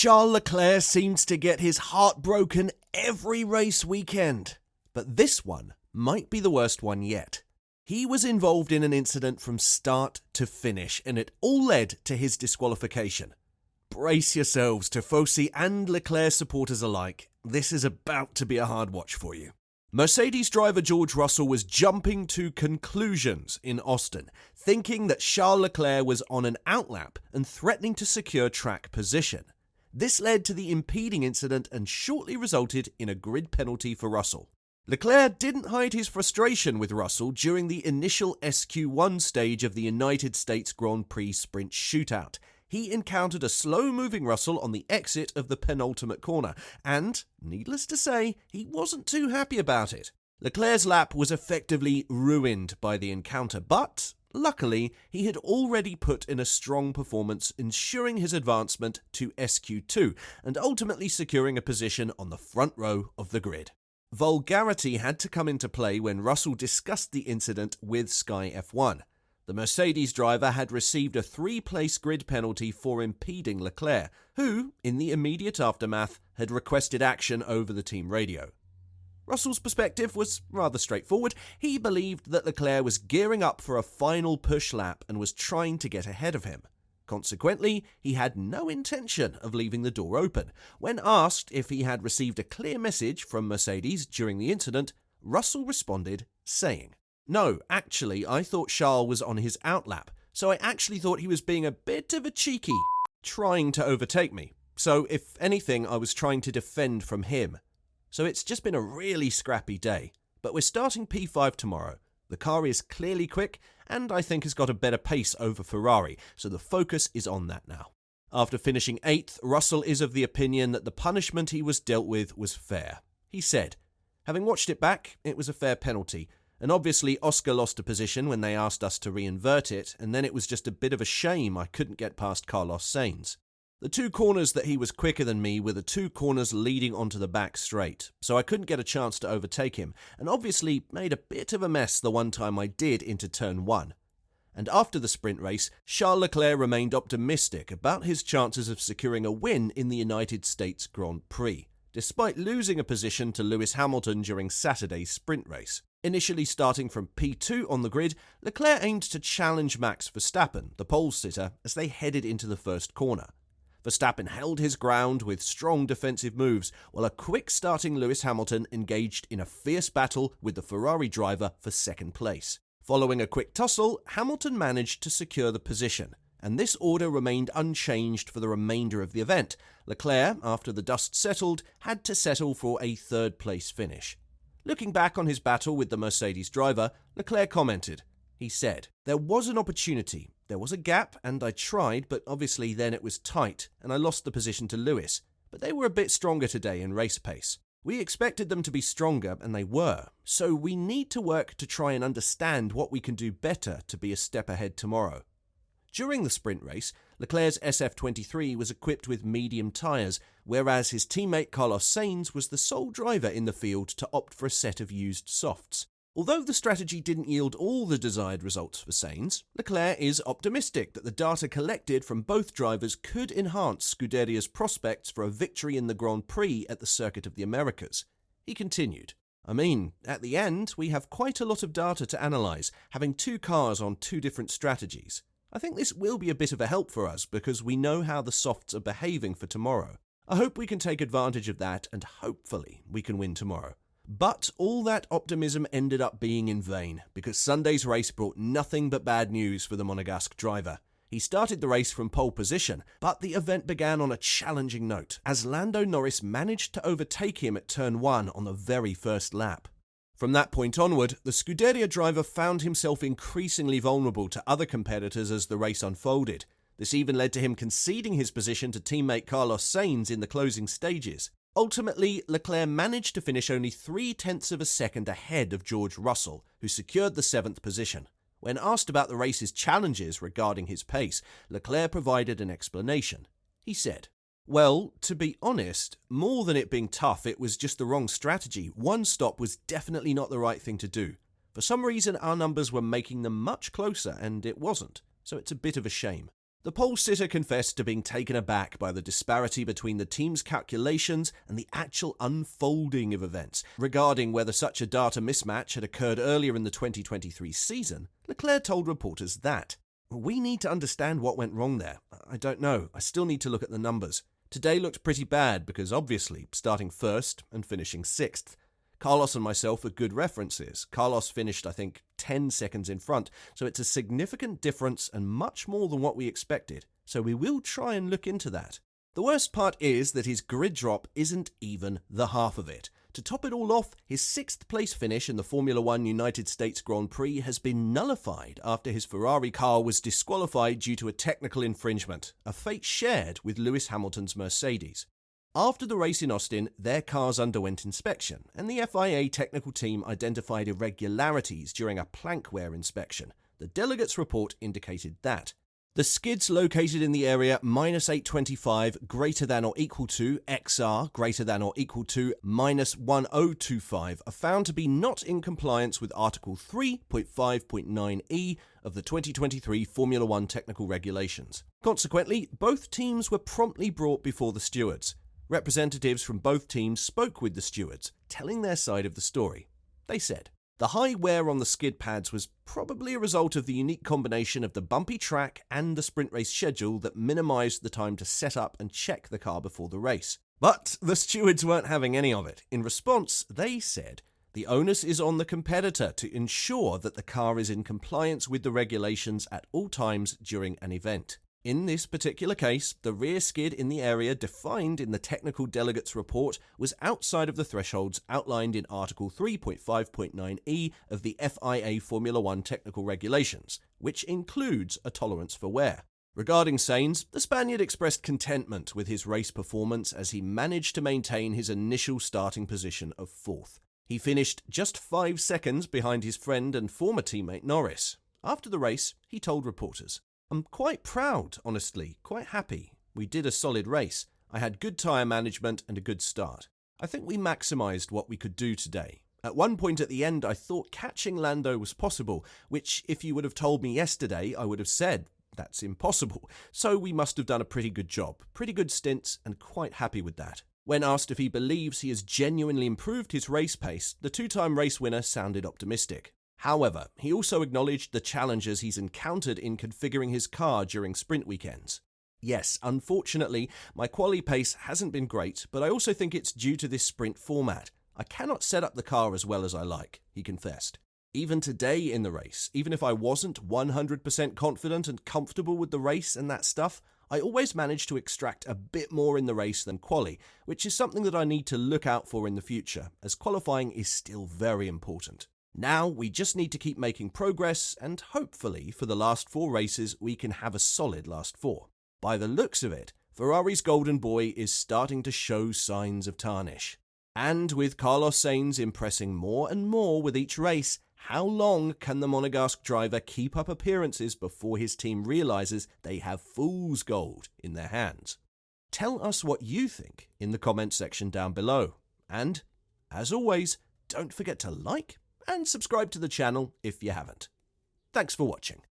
Charles Leclerc seems to get his heart broken every race weekend, but this one might be the worst one yet. He was involved in an incident from start to finish, and it all led to his disqualification. Brace yourselves, Tifosi and Leclerc supporters alike. This is about to be a hard watch for you. Mercedes driver George Russell was jumping to conclusions in Austin, thinking that Charles Leclerc was on an outlap and threatening to secure track position. This led to the impeding incident and shortly resulted in a grid penalty for Russell. Leclerc didn't hide his frustration with Russell during the initial SQ1 stage of the United States Grand Prix sprint shootout. He encountered a slow-moving Russell on the exit of the penultimate corner, and, needless to say, he wasn't too happy about it. Leclerc's lap was effectively ruined by the encounter, but luckily, he had already put in a strong performance, ensuring his advancement to SQ2 and ultimately securing a position on the front row of the grid. Vulgarity had to come into play when Russell discussed the incident with Sky F1. The Mercedes driver had received a 3-place grid penalty for impeding Leclerc, who, in the immediate aftermath, had requested action over the team radio. Russell's perspective was rather straightforward. He believed that Leclerc was gearing up for a final push lap and was trying to get ahead of him. Consequently, he had no intention of leaving the door open. When asked if he had received a clear message from Mercedes during the incident, Russell responded, saying, "No, actually, I thought Charles was on his outlap, so I actually thought he was being a bit of a cheeky, trying to overtake me. So, if anything, I was trying to defend from him. So it's just been a really scrappy day, but we're starting P5 tomorrow. The car is clearly quick, and I think has got a better pace over Ferrari, so the focus is on that now." After finishing 8th, Russell is of the opinion that the punishment he was dealt with was fair. He said, "Having watched it back, it was a fair penalty, and obviously Oscar lost a position when they asked us to reinvert it, and then it was just a bit of a shame I couldn't get past Carlos Sainz. The 2 corners that he was quicker than me were the 2 corners leading onto the back straight, so I couldn't get a chance to overtake him, and obviously made a bit of a mess the one time I did into turn 1. And after the sprint race, Charles Leclerc remained optimistic about his chances of securing a win in the United States Grand Prix, despite losing a position to Lewis Hamilton during Saturday's sprint race. Initially starting from P2 on the grid, Leclerc aimed to challenge Max Verstappen, the pole sitter, as they headed into the first corner. Verstappen held his ground with strong defensive moves, while a quick-starting Lewis Hamilton engaged in a fierce battle with the Ferrari driver for second place. Following a quick tussle, Hamilton managed to secure the position, and this order remained unchanged for the remainder of the event. Leclerc, after the dust settled, had to settle for a third-place finish. Looking back on his battle with the Mercedes driver, Leclerc commented. He said, "There was an opportunity. There was a gap, and I tried, but obviously then it was tight, and I lost the position to Lewis. But they were a bit stronger today in race pace. We expected them to be stronger, and they were. So we need to work to try and understand what we can do better to be a step ahead tomorrow." During the sprint race, Leclerc's SF23 was equipped with medium tyres, whereas his teammate Carlos Sainz was the sole driver in the field to opt for a set of used softs. Although the strategy didn't yield all the desired results for Sainz, Leclerc is optimistic that the data collected from both drivers could enhance Scuderia's prospects for a victory in the Grand Prix at the Circuit of the Americas. He continued, "I mean, at the end, we have quite a lot of data to analyse, having 2 cars on 2 different strategies. I think this will be a bit of a help for us because we know how the softs are behaving for tomorrow. I hope we can take advantage of that and hopefully we can win tomorrow." But all that optimism ended up being in vain, because Sunday's race brought nothing but bad news for the Monegasque driver. He started the race from pole position, but the event began on a challenging note, as Lando Norris managed to overtake him at turn 1 on the very first lap. From that point onward, the Scuderia driver found himself increasingly vulnerable to other competitors as the race unfolded. This even led to him conceding his position to teammate Carlos Sainz in the closing stages. Ultimately, Leclerc managed to finish only 0.3 of a second ahead of George Russell, who secured the 7th position. When asked about the race's challenges regarding his pace, Leclerc provided an explanation. He said, "Well, to be honest, more than it being tough, it was just the wrong strategy. One stop was definitely not the right thing to do. For some reason, our numbers were making them much closer, and it wasn't, so it's a bit of a shame. The pole sitter confessed to being taken aback by the disparity between the team's calculations and the actual unfolding of events. Regarding whether such a data mismatch had occurred earlier in the 2023 season, Leclerc told reporters that, "We need to understand what went wrong there. I don't know. I still need to look at the numbers. Today looked pretty bad because obviously starting first and finishing sixth. Carlos and myself are good references. Carlos finished, I think, 10 seconds in front, so it's a significant difference and much more than what we expected, so we will try and look into that." The worst part is that his grid drop isn't even the half of it. To top it all off, his 6th place finish in the Formula One United States Grand Prix has been nullified after his Ferrari car was disqualified due to a technical infringement, a fate shared with Lewis Hamilton's Mercedes. After the race in Austin, their cars underwent inspection, and the FIA technical team identified irregularities during a plank wear inspection. The delegates' report indicated that the skids located in the area -825 greater than or equal to XR greater than or equal to -1025 are found to be not in compliance with Article 3.5.9e of the 2023 Formula One technical regulations. Consequently, both teams were promptly brought before the stewards. Representatives from both teams spoke with the stewards, telling their side of the story. They said, "The high wear on the skid pads was probably a result of the unique combination of the bumpy track and the sprint race schedule that minimised the time to set up and check the car before the race." But the stewards weren't having any of it. In response, they said, "The onus is on the competitor to ensure that the car is in compliance with the regulations at all times during an event." In this particular case, the rear skid in the area defined in the technical delegates report was outside of the thresholds outlined in Article 3.5.9e of the FIA Formula One technical regulations, which includes a tolerance for wear. Regarding Sainz, the Spaniard expressed contentment with his race performance as he managed to maintain his initial starting position of 4th. He finished just 5 seconds behind his friend and former teammate Norris. After the race, he told reporters, "I'm quite proud, honestly, quite happy. We did a solid race. I had good tyre management and a good start. I think we maximised what we could do today. At one point at the end, I thought catching Lando was possible, which if you would have told me yesterday, I would have said, that's impossible. So we must have done a pretty good job, pretty good stints, and quite happy with that." When asked if he believes he has genuinely improved his race pace, the two-time race winner sounded optimistic. However, he also acknowledged the challenges he's encountered in configuring his car during sprint weekends. "Yes, unfortunately, my quali pace hasn't been great, but I also think it's due to this sprint format. I cannot set up the car as well as I like," he confessed. "Even today in the race, even if I wasn't 100% confident and comfortable with the race and that stuff, I always manage to extract a bit more in the race than quali, which is something that I need to look out for in the future, as qualifying is still very important. Now, we just need to keep making progress, and hopefully, for the last 4 races, we can have a solid last 4. By the looks of it, Ferrari's golden boy is starting to show signs of tarnish. And with Carlos Sainz impressing more and more with each race, how long can the Monegasque driver keep up appearances before his team realises they have fool's gold in their hands? Tell us what you think in the comments section down below. And, as always, don't forget to like and subscribe to the channel if you haven't. Thanks for watching.